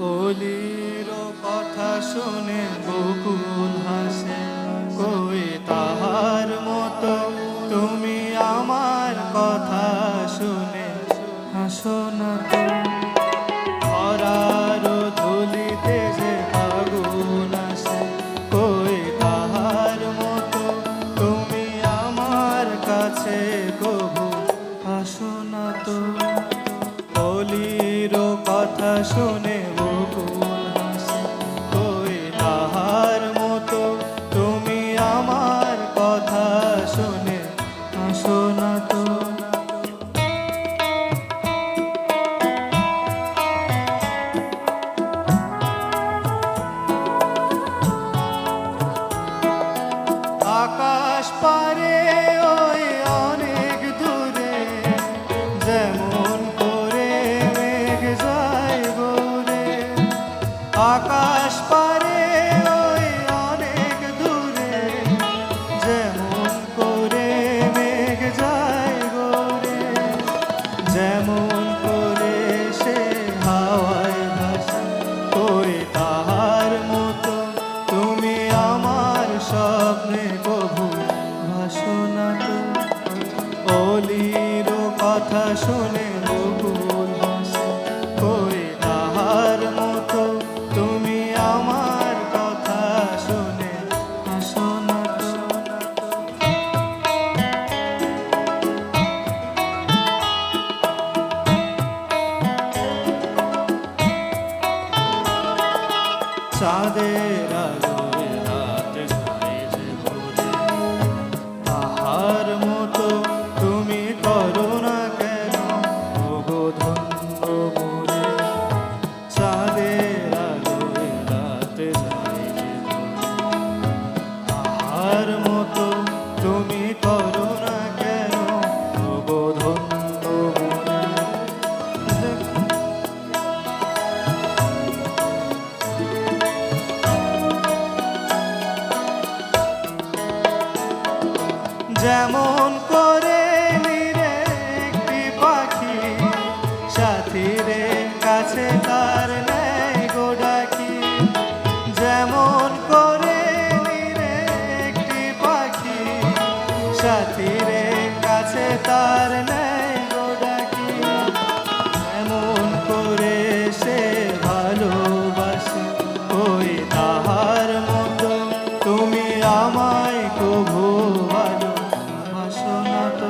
কলির কথা শুনে বকুল হাসে, কই তাহার মতো তুমি আমার কথা শুনে হাসো না তো। ধরার ধুলিতে যে আগুন আসে, কই তাহার মতো তুমি আমার কাছে কবু হাসো না তো। কলির কথা শুনে বকুল হাসে, কই তাহার মতো তুমি আমার কথা শুনে হাসো না তো। আকাশ পারে ওই অনেক দূরে, যেমন করে মেঘ যায় গোরে। আকাশ পারে ওই অনেক দূরে, যেমন করে মেঘ যায় গোরে। যেমন করে সে হাওয়ায় ভাসে, কই তাহার মতো তুমি আমার স্বপ্নে কবু ভাসো না তো। অলির কথা শুনে বকুল হাসে, কই তাহার মতো তুমি আমার কথা শুনে হাসো না তো। চাঁদের আলোয় রাত যায় যে ভোরে, তাহার মতো তুমি করো না কেন ওগো ধন্য মোরে। চাঁদের আলোয় রাত যায় যে ভোরে, তাহার মতো তুমি করো না কেন ওগো ধন্য মোরে। যেমন করে নিরে একটি পাখি, সাথীরে কাছে তার নেয় গো ডাকি। যেমন করে নিরে একটি পাখি, সাথীরে কাছে তার নেয় গো ডাকি। এমন করে সে ভালোবাসে, ওই তাহার মতো তুমি আমায় কভু ভালোবাসো না তো।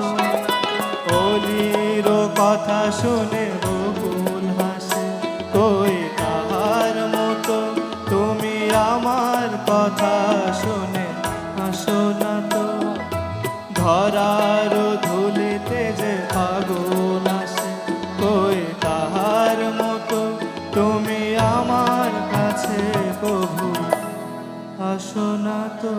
অলির কথা শুনে বকুল হাসে, কই তাহার মতো তুমি আমার কথা শুনে হাসো না তো। ধরার ধুলিতে যে আগুন আসে, কই তাহার মতো তুমি আমার কাছে কভু হাসো না তো।